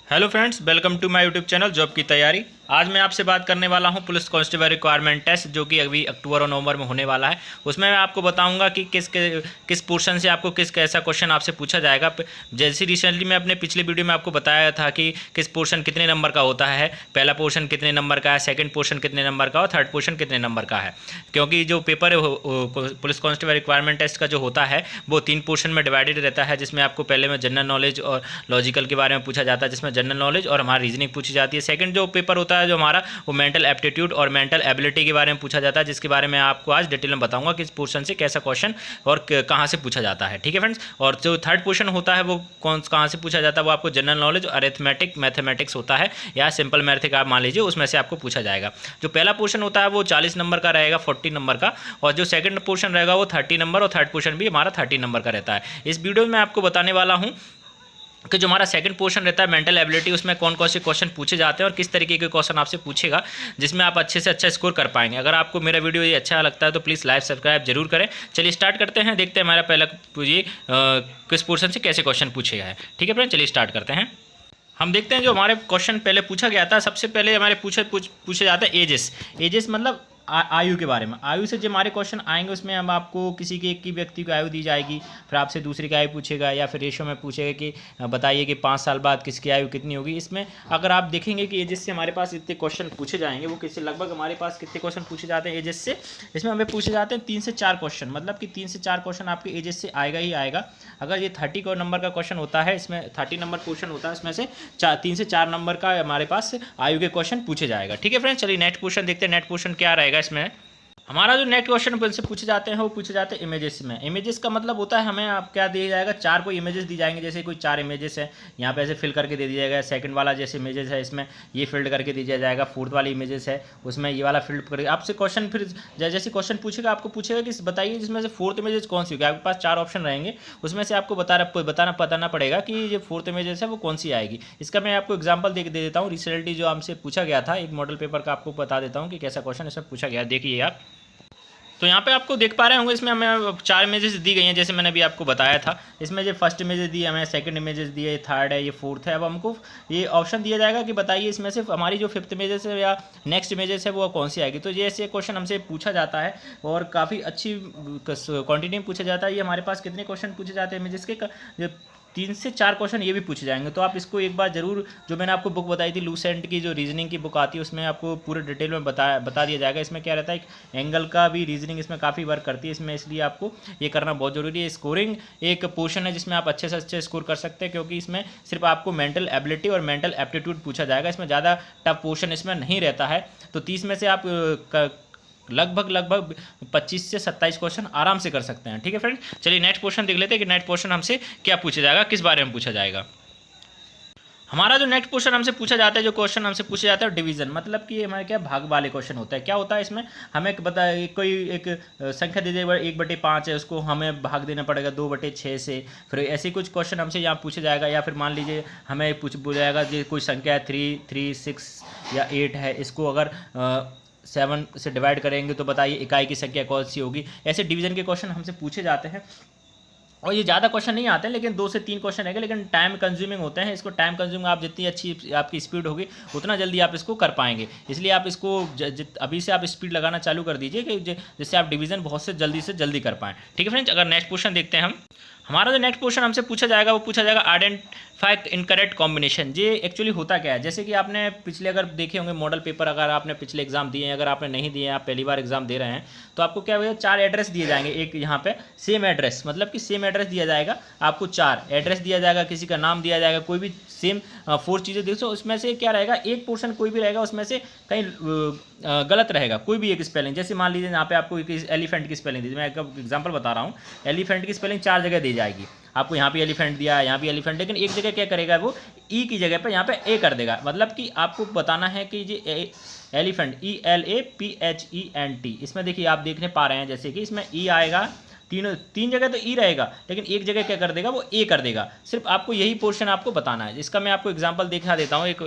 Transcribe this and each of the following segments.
Hello friends, welcome to my YouTube channel job की तैयारी। आज मैं आपसे बात करने वाला हूं पुलिस कांस्टेबल रिक्वायरमेंट टेस्ट, जो कि अभी अक्टूबर और नवंबर में होने वाला है। उसमें मैं आपको बताऊंगा कि किस पोर्शन से आपको किस कैसा क्वेश्चन आपसे पूछा जाएगा। जैसे रिसेंटली मैं अपने पिछले वीडियो में आपको बताया था कि किस पोर्शन कितने नंबर का होता है, पहला पोर्शन कितने नंबर का है, सेकेंड पोर्शन कितने नंबर का और थर्ड पोर्शन कितने नंबर का है। क्योंकि जो पेपर है पुलिस कांस्टेबल रिक्वायरमेंट टेस्ट का जो होता है वो 3 पोर्शन में डिवाइडेड रहता है, जिसमें आपको पहले में जनरल नॉलेज और लॉजिकल के बारे में पूछा जाता है, जिसमें जनरल नॉलेज और हमारी रीजनिंग पूछी जाती है। सेकंड जो पेपर होता है जो हमारा, वो मेंटल एप्टीट्यूड और मेंटल एबिलिटी के बारे में पूछा जाता है, जिसके बारे में आपको आज डिटेल में बताऊंगा कि इस पोर्शन से कैसा क्वेश्चन और कहाँ से पूछा जाता है। ठीक है फ्रेंड्स। और जो थर्ड पोर्शन होता है वो कहाँ से पूछा जाता है, वो आपको जनरल नॉलेज, अरिथमेटिक, मैथमेटिक्स होता है या सिंपल मैथ का आप मान लीजिए, उसमें से आपको पूछा जाएगा। जो पहला पोर्शन होता है वो 40 नंबर का रहेगा, 40 नंबर का, और जो सेकंड पोर्शन रहेगा वो 30 नंबर, और थर्ड पोर्शन भी हमारा 30 नंबर का रहता है। इस वीडियो में मैं आपको बताने वाला हूँ कि जो हमारा सेकंड पोर्शन रहता है मेंटल एबिलिटी, उसमें कौन कौन से क्वेश्चन पूछे जाते हैं और किस तरीके के क्वेश्चन आपसे पूछेगा, जिसमें आप अच्छे से अच्छा स्कोर कर पाएंगे। अगर आपको मेरा वीडियो ये अच्छा लगता है तो प्लीज़ लाइक सब्सक्राइब जरूर करें। चलिए स्टार्ट करते हैं, देखते हैं हमारा पहला ये किस पोर्शन से कैसे क्वेश्चन पूछेगा है। ठीक है फ्रेंड, चलिए स्टार्ट करते हैं। हम देखते हैं जो हमारे क्वेश्चन पहले पूछा गया था, सबसे पहले हमारे पूछे जाते हैं एजेस। एजेस मतलब आयु के बारे में। आयु से जो हमारे क्वेश्चन आएंगे उसमें हम आपको किसी के एक की व्यक्ति की आयु दी जाएगी, फिर आपसे दूसरी की आयु पूछेगा या फिर रेशो में पूछेगा कि बताइए कि 5 साल बाद किसकी आयु कितनी होगी। इसमें अगर आप देखेंगे कि एजेस से हमारे पास इतने क्वेश्चन पूछे जाएंगे, वो किससे लगभग हमारे पास कितने क्वेश्चन पूछे जाते हैं एजेस से, इसमें हमें पूछे जाते हैं 3 से 4 क्वेश्चन, मतलब कि 3 से 4 क्वेश्चन आपके एजेस से आएगा ही आएगा। अगर ये 30 नंबर का क्वेश्चन होता है, इसमें 30 नंबर क्वेश्चन होता है, इसमें से 3 से 4 नंबर का हमारे पास आयु के क्वेश्चन पूछे जाएगा। ठीक है फ्रेंड्स, चलिए नेक्स्ट क्वेश्चन देखते हैं। नेक्स्ट क्वेश्चन क्या रहेगा इसमें। हमारा जो नेक्स्ट क्वेश्चन से पूछे जाते हैं वो पूछे जाते हैं इमेजेस में। इमेजेस का मतलब होता है हमें आप क्या दिया जाएगा, 4 कोई इमेजेस दी जाएंगे। जैसे कोई 4 इमेजेस है, यहाँ पे ऐसे फिल करके दे दिया जाएगा। सेकंड वाला जैसे इमेजेस है, इसमें ये फिल्ड करके दिया जाएगा। फोर्थ वाली इमेजेस है, उसमें ये वाला फिल्ड करके आपसे क्वेश्चन, फिर जैसे क्वेश्चन पूछेगा आपको पूछेगा कि बताइए जिसमें से फोर्थ इमेजेस कौन सी होगी। आपके पास 4 ऑप्शन रहेंगे, उसमें से आपको बताना पड़ेगा कि जो फोर्थ इमेजेस है वो कौन सी आएगी। इसका मैं आपको एग्जाम्पल दे देता हूँ। रिसेंटली जो हमसे पूछा गया था एक मॉडल पेपर का, आपको बता देता हूँ कि कैसा क्वेश्चन इसमें पूछा गया। देखिए आप, तो यहाँ पे आपको देख पा रहे होंगे, इसमें हमें 4 इमेजेस दी गई हैं, जैसे मैंने अभी आपको बताया था। इसमें जो फर्स्ट इमेजेस दी है, हमें सेकंड इमेजेस दी है, ये थर्ड है, ये फोर्थ है। अब हमको ये ऑप्शन दिया जाएगा कि बताइए इसमें से हमारी जो फिफ्थ इमेजेस है या नेक्स्ट इमेजेस है वो कौन सी आएगी। तो ये ऐसे क्वेश्चन हमसे पूछा जाता है और काफ़ी अच्छी क्वान्टिटी में पूछा जाता है। ये हमारे पास कितने क्वेश्चन पूछे जाते हैं इमेजेस के, 3 से 4 क्वेश्चन ये भी पूछे जाएंगे। तो आप इसको एक बार जरूर, जो मैंने आपको बुक बताई थी लूसेंट की, जो रीजनिंग की बुक आती है, उसमें आपको पूरे डिटेल में बता दिया जाएगा। इसमें क्या रहता है, एक एंगल का भी रीजनिंग इसमें काफ़ी वर्क करती है इसमें, इसलिए आपको ये करना बहुत ज़रूरी है। स्कोरिंग एक पोर्शन है जिसमें आप अच्छे से अच्छे स्कोर कर सकते हैं, क्योंकि इसमें सिर्फ आपको मेंटल एबिलिटी और मेंटल एप्टीट्यूड पूछा जाएगा। इसमें ज़्यादा टफ पोर्शन इसमें नहीं रहता है। तो 30 में से आप लगभग 25 से 27 क्वेश्चन आराम से कर सकते हैं। ठीक है फ्रेंड, चलिए नेक्स्ट क्वेश्चन देख लेते हैं कि नेक्स्ट क्वेश्चन हमसे क्या पूछा जाएगा, किस बारे में पूछा जाएगा। हमारा जो नेक्स्ट क्वेश्चन हमसे पूछा जाता है, जो क्वेश्चन हमसे पूछा जाता है डिवीजन, मतलब कि हमारे क्या भाग वाले क्वेश्चन होता है। क्या होता है इसमें, हमें कोई एक संख्या दे देगा 1/5 है, उसको हमें भाग देना पड़ेगा 2/6 से। फिर ऐसे कुछ क्वेश्चन हमसे यहाँ पूछा जाएगा, या फिर मान लीजिए हमें पूछा जाएगा जो कोई संख्या 3, 3, 6 या 8 है, इसको अगर 7 से डिवाइड करेंगे तो बताइए इकाई की संख्या कौन सी होगी। ऐसे डिवीजन के क्वेश्चन हमसे पूछे जाते हैं, और ये ज़्यादा क्वेश्चन नहीं आते हैं, लेकिन 2 से 3 क्वेश्चन रहेंगे, लेकिन टाइम कंज्यूमिंग होते हैं। इसको टाइम कंज्यूमिंग, आप जितनी अच्छी आपकी स्पीड होगी उतना जल्दी आप इसको कर पाएंगे। इसलिए आप इसको अभी से आप स्पीड लगाना चालू कर दीजिए कि जिससे आप डिवीजन बहुत से जल्दी कर पाएँ। ठीक है फ्रेंड्स, अगर नेक्स्ट क्वेश्चन देखते हैं हम। हमारा जो नेक्स्ट क्वेश्चन हमसे पूछा जाएगा वो पूछा जाएगा आइडेंटिफाई इनकरेक्ट कॉम्बिनेशन। ये एक्चुअली होता क्या है, जैसे कि आपने पिछले अगर देखे होंगे मॉडल पेपर, अगर आपने पिछले एग्जाम दिए हैं, अगर आपने नहीं दिए हैं, आप पहली बार एग्जाम दे रहे हैं, तो आपको क्या होगा, 4 एड्रेस दिए जाएंगे। एक यहाँ पे सेम एड्रेस, मतलब कि सेम एड्रेस दिया जाएगा आपको, 4 एड्रेस दिया जाएगा, किसी का नाम दिया जाएगा, कोई भी सेम 4 चीज़ें देखो। उसमें से क्या रहेगा, एक पोर्शन कोई भी रहेगा उसमें से कहीं गलत रहेगा, कोई भी एक स्पेलिंग। जैसे मान लीजिए यहाँ पे आपको एक एलिफेंट की स्पेलिंग दी, मैं एक एग्जांपल बता रहा हूँ। एलिफेंट की स्पेलिंग 4 जगह दी जाएगी आपको, यहाँ पे एलिफेंट दिया, यहाँ भी एलिफेंट, लेकिन एक जगह क्या करेगा वो, ई की जगह पे यहाँ पे ए कर देगा। मतलब कि आपको बताना है कि ये एलिफेंट ELAPHENT, इसमें देखिए आप देखने पा रहे हैं जैसे कि इसमें ई आएगा, तीन जगह तो ई रहेगा, लेकिन एक जगह क्या कर देगा वो ए कर देगा। सिर्फ आपको यही पोर्शन आपको बताना है। इसका मैं आपको एग्जांपल दिखा देता हूँ। एक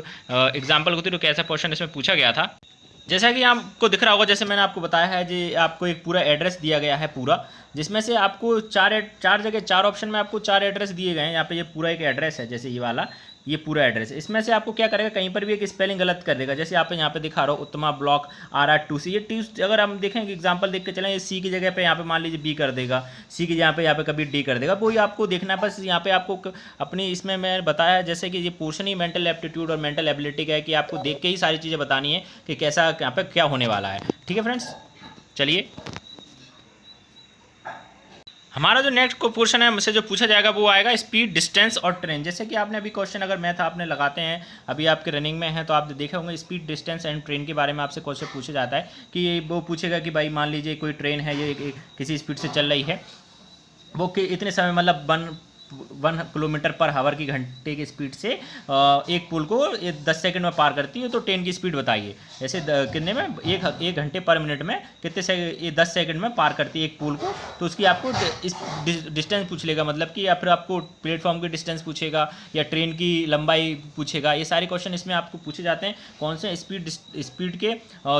एग्जांपल होती तो कैसा क्वेश्चन इसमें पूछा गया था, जैसा कि आपको दिख रहा होगा, जैसे मैंने आपको बताया है जी, आपको एक पूरा एड्रेस दिया गया है पूरा, जिसमें से आपको 4 जगह 4 ऑप्शन में आपको 4 एड्रेस दिए गए हैं। यहाँ पे ये पूरा एक एड्रेस है, जैसे ये वाला ये पूरा एड्रेस। इसमें से आपको क्या करेगा, कहीं पर भी एक स्पेलिंग गलत कर देगा। जैसे आप यहाँ पे दिखा रहा हो उत्तमा ब्लॉक RR2C, ये टी अगर हम देखेंगे एग्जाम्पल देख के चलें, ये सी की जगह पे यहाँ पे मान लीजिए बी कर देगा, सी की यहाँ पे कभी डी कर देगा। वही आपको देखना है। बस यहाँ पे आपको अपनी इसमें मैं बताया जैसे कि ये पोर्शन ही मेंटल एप्टीट्यूड और मेंटल एबिलिटी का है कि आपको देख के ही सारी चीज़ें बतानी है कि कैसा यहाँ पे क्या होने वाला है। ठीक है फ्रेंड्स, चलिए हमारा जो नेक्स्ट को पोर्शन है हमसे जो पूछा जाएगा वो आएगा स्पीड, डिस्टेंस और ट्रेन। जैसे कि आपने अभी क्वेश्चन अगर मैथ आपने लगाते हैं, अभी आपके रनिंग में है तो आप देखे होंगे स्पीड, डिस्टेंस एंड ट्रेन के बारे में आपसे क्वेश्चन पूछा जाता है कि वो पूछेगा कि भाई मान लीजिए कोई ट्रेन है, ये किसी स्पीड से चल रही है, वो कि इतने समय मतलब 1 किलोमीटर पर हावर की घंटे की स्पीड से एक पुल को 10 सेकंड में पार करती है, तो ट्रेन की स्पीड बताइए। ऐसे कितने में, एक घंटे पर मिनट में कितने से ये 10 सेकंड में पार करती है एक पुल को। तो उसकी आपको इस डिस्टेंस पूछ लेगा, मतलब कि या फिर आपको प्लेटफॉर्म की डिस्टेंस पूछेगा या ट्रेन की लंबाई पूछेगा। ये सारे क्वेश्चन इसमें आपको पूछे जाते हैं कौन से स्पीड के,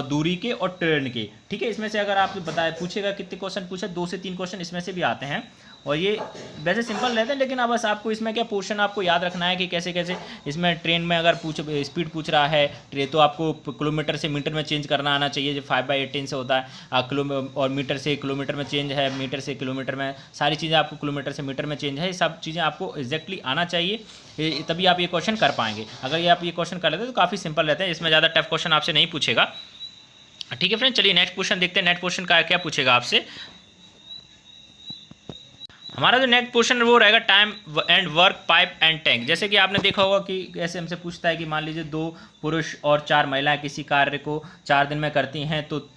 दूरी के और ट्रेन के। ठीक है, इसमें से अगर आप बताए पूछेगा कितने क्वेश्चन पूछे, 2 से 3 क्वेश्चन इसमें से भी आते हैं और ये वैसे सिंपल रहते हैं। लेकिन अब बस आपको इसमें क्या पोर्शन आपको याद रखना है कि कैसे कैसे इसमें ट्रेन में अगर स्पीड पूछ रहा है तो आपको किलोमीटर से मीटर में चेंज करना आना चाहिए, जो 5/18 से होता है। और मीटर से किलोमीटर में चेंज है, मीटर से किलोमीटर में, सारी चीज़ें आपको किलोमीटर से मीटर में चेंज है, ये सब चीज़ें आपको एग्जैक्टली आना चाहिए, तभी आप ये क्वेश्चन कर पाएंगे। अगर ये आप ये क्वेश्चन कर लेते हैं तो काफ़ी सिंपल रहते हैं, इसमें ज़्यादा टफ क्वेश्चन आपसे नहीं पूछेगा। ठीक है फ्रेंड, चलिए नेक्स्ट क्वेश्चन देखते हैं। नेक्स्ट क्वेश्चन का क्या पूछेगा आपसे। हमारा जो नेक्स्ट क्वेश्चन वो रहेगा time and work, pipe and tank. जैसे कि आपने देखा होगा कि ऐसे हमसे पूछता है कि मान लीजिए 2 पुरुष और 4 महिलाएं किसी कार्य को 4 दिन में करती हैं, तो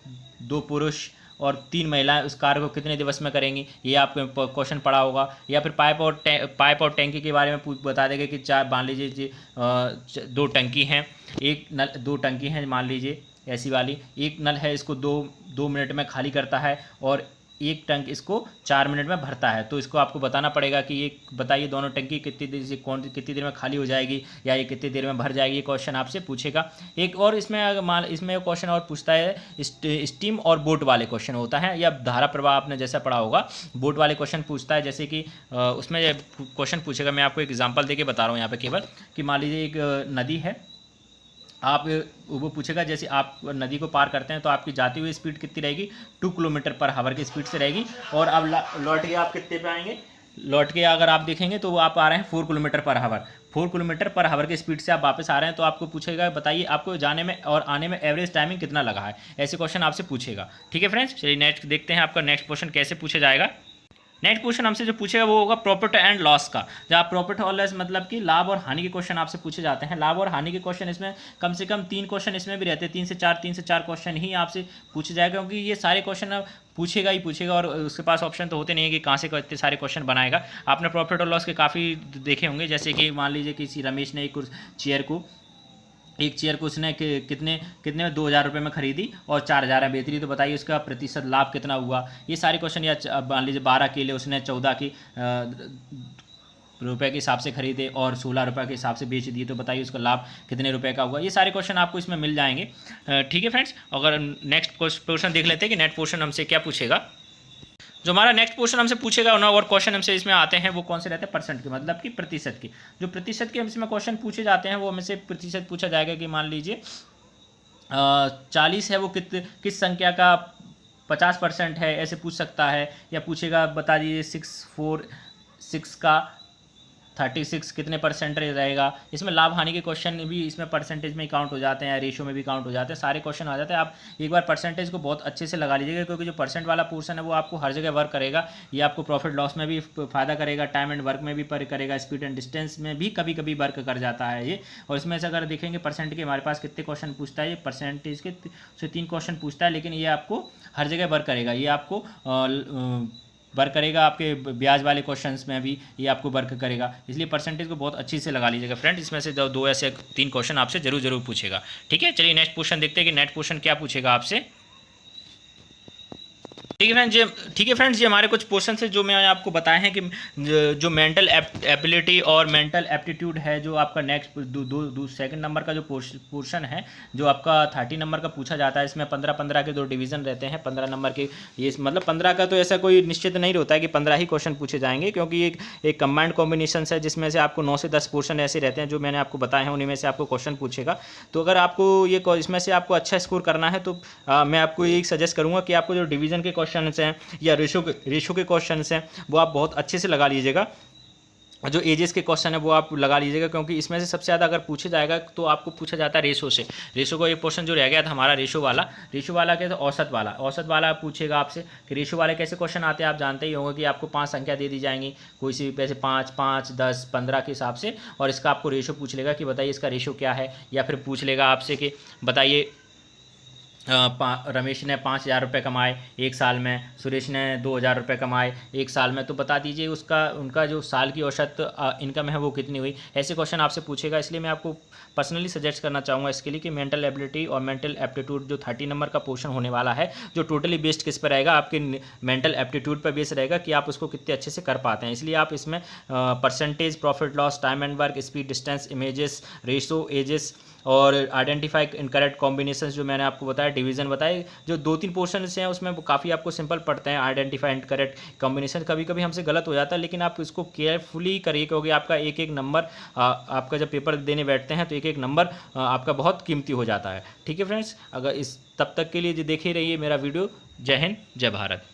2 पुरुष और 3 महिलाएं उस कार्य को कितने दिवस में करेंगी, ये आपको क्वेश्चन पड़ा होगा। या फिर पाइप और टैंकी के बारे में बता देगा कि 4 मान लीजिए 2 टंकी हैं, एक नल, 2 टंकी हैं मान लीजिए ऐसी वाली, एक नल है इसको 2 मिनट में खाली करता है और एक टंक इसको 4 मिनट में भरता है। तो इसको आपको बताना पड़ेगा कि ये बताइए दोनों टंकी कितनी देर से कितनी देर में खाली हो जाएगी या ये कितनी देर में भर जाएगी। ये क्वेश्चन आपसे पूछेगा। एक और इसमें क्वेश्चन और पूछता है स्टीम और बोट वाले क्वेश्चन होता है, या धारा प्रवाह आपने जैसा पढ़ा होगा, बोट वाले क्वेश्चन पूछता है। जैसे कि उसमें क्वेश्चन पूछेगा, मैं आपको एक एग्जाम्पल दे के बता रहा हूँ यहाँ पर केवल, कि मान लीजिए एक नदी है, आप वो पूछेगा जैसे आप नदी को पार करते हैं तो आपकी जाती हुई स्पीड कितनी रहेगी, 2 किलोमीटर पर हावर की स्पीड से रहेगी। और अब लौट के आप कितने पे आएंगे, लौट के अगर आप देखेंगे तो वो आप आ रहे हैं 4 किलोमीटर पर हावर। 4 किलोमीटर पर हावर की स्पीड से आप वापस आ रहे हैं, तो आपको पूछेगा बताइए आपको जाने में और आने में एवरेज टाइमिंग कितना लगा है। ऐसे क्वेश्चन आपसे पूछेगा। ठीक है फ्रेंड्स, चलिए नेक्स्ट देखते हैं आपका नेक्स्ट क्वेश्चन कैसे पूछा जाएगा। नेक्स्ट क्वेश्चन हमसे जो पूछेगा वो होगा प्रॉफिट एंड लॉस का। जहाँ प्रॉफिट और लॉस मतलब कि लाभ और हानि के क्वेश्चन आपसे पूछे जाते हैं। लाभ और हानि के क्वेश्चन इसमें कम से कम 3 क्वेश्चन इसमें भी रहते हैं, 3 से 4 क्वेश्चन ही आपसे पूछे जाएगा, क्योंकि ये सारे क्वेश्चन पूछेगा ही पूछेगा और उसके पास ऑप्शन तो होते नहीं है कि कहाँ से इतने सारे क्वेश्चन बनाएगा। आपने प्रॉफिट और लॉस के काफ़ी देखे होंगे, जैसे कि मान लीजिए किसी रमेश ने एक चेयर को उसने कितने में 2,000 रुपये में खरीदी और 4,000 में बेच रही, तो बताइए उसका प्रतिशत लाभ कितना हुआ। ये सारे क्वेश्चन, या मान लीजिए 12 केले उसने 14 की रुपए के हिसाब से खरीदे और 16 रुपये के हिसाब से बेच दिए, तो बताइए उसका लाभ कितने रुपए का हुआ। ये सारे क्वेश्चन आपको इसमें मिल जाएंगे। ठीक है फ्रेंड्स, अगर नेक्स्ट क्वेश्चन देख लेते हैं कि नेक्स्ट क्वेश्चन हमसे क्या पूछेगा। जो हमारा नेक्स्ट क्वेश्चन हमसे पूछेगा ना, और क्वेश्चन हमसे इसमें आते हैं वो कौन से रहते हैं, परसेंट के, मतलब कि प्रतिशत के। जो प्रतिशत के हमसे क्वेश्चन पूछे जाते हैं वो हमसे प्रतिशत पूछा जाएगा कि मान लीजिए 40 है, वो किस संख्या का 50% है, ऐसे पूछ सकता है। या पूछेगा बता दीजिए 646 का 36 कितने % रहेगा। इसमें लाभ हानि के क्वेश्चन भी इसमें परसेंटेज में काउंट हो जाते हैं या रेशियो में भी काउंट हो जाते हैं, सारे क्वेश्चन आ जाते हैं। आप एक बार परसेंटेज को बहुत अच्छे से लगा लीजिएगा, क्योंकि जो परसेंट वाला पोर्शन है वो आपको हर जगह वर्क करेगा। ये आपको प्रॉफिट लॉस में भी फायदा करेगा, टाइम एंड वर्क में भी करेगा, स्पीड एंड डिस्टेंस में भी कभी कभी वर्क कर जाता है ये। और इसमें से अगर देखेंगे परसेंट के हमारे पास कितने क्वेश्चन पूछता है, ये परसेंटेज के से 3 क्वेश्चन पूछता है, लेकिन ये आपको हर जगह वर्क करेगा। ये आपको वर्क करेगा आपके ब्याज वाले क्वेश्चंस में भी, ये आपको वर्क करेगा। इसलिए परसेंटेज को बहुत अच्छी से लगा लीजिएगा फ्रेंड। इसमें से 2 ऐसे 3 क्वेश्चन आपसे जरूर पूछेगा। ठीक है, चलिए नेक्स्ट क्वेश्चन देखते हैं कि नेक्स्ट क्वेश्चन क्या पूछेगा आपसे। ठीक है फ्रेंड्स, ये हमारे कुछ पोर्शन है जो मैंने आपको बताए हैं कि जो मेंटल एबिलिटी और मेंटल एप्टीट्यूड है, जो आपका नेक्स्ट सेकंड नंबर का जो पोर्शन है, जो आपका 30 नंबर का पूछा जाता है। इसमें 15-15 के 2 डिवीज़न रहते हैं, 15 नंबर के। ये मतलब 15 का तो ऐसा कोई निश्चित नहीं होता है कि 15 ही क्वेश्चन पूछे जाएंगे, क्योंकि एक कंबाइंड कॉम्बिनेशन है जिसमें से आपको 9 से 10 पोर्शन ऐसे रहते हैं जो मैंने आपको बताए हैं, उन्हीं में से आपको क्वेश्चन पूछेगा। तो अगर आपको ये इसमें से आपको अच्छा स्कोर करना है तो मैं आपको ये सजेस्ट करूँगा कि आपको जो डिवीज़न के क्वेश्चन हैं या रेशो के क्वेश्चन हैं वो आप बहुत अच्छे से लगा लीजिएगा। जो एजेस के क्वेश्चन है वो आप लगा लीजिएगा, क्योंकि इसमें से सबसे ज़्यादा अगर पूछे जाएगा तो आपको पूछा जाता है रेशो से। रेशो का एक पोर्शन जो रह गया था हमारा रेशो वाला क्या था, औसत वाला पूछेगा आपसे कि रेशो वाले कैसे क्वेश्चन आते हैं। आप जानते ही होंगे कि आपको 5 संख्या दे दी जाएंगी, कोई सी भी पैसे 5, 5, 10, 15 के हिसाब से, और इसका आपको रेशो पूछ लेगा कि बताइए इसका रेशो क्या है। या फिर पूछ लेगा आपसे कि बताइए रमेश ने 5,000 रुपये कमाए एक साल में, सुरेश ने 2,000 रुपये कमाए एक साल में, तो बता दीजिए उनका जो साल की औसत इनकम है वो कितनी हुई। ऐसे क्वेश्चन आपसे पूछेगा। इसलिए मैं आपको पर्सनली सजेस्ट करना चाहूँगा इसके लिए कि मेंटल एबिलिटी और मेंटल एप्टीट्यूड जो 30 नंबर का पोर्शन होने वाला है, जो टोटली बेस्ड किस पर रहेगा, आपके मेंटल एप्टीट्यूड पर बेस्ड रहेगा कि आप उसको कितने अच्छे से कर पाते हैं। इसलिए आप इसमें percentage, profit loss, time and work, speed, distance, images, ratio, ages और आइडेंटिफाई इनकरेक्ट कॉम्बिनेशंस जो मैंने आपको बताया, डिवीजन बताए, जो 2-3 पोर्शन हैं उसमें वो काफ़ी आपको सिंपल पड़ते हैं। आइडेंटिफाई इनकरेक्ट कॉम्बिनेशन कभी कभी हमसे गलत हो जाता है, लेकिन आप इसको केयरफुली करिए, क्योंकि आपका एक एक नंबर आपका जब पेपर देने बैठते हैं तो एक एक नंबर आपका बहुत कीमती हो जाता है। ठीक है फ्रेंड्स, अगर तब तक के लिए जो देखे रहिए मेरा वीडियो। जय हिंद, जय भारत।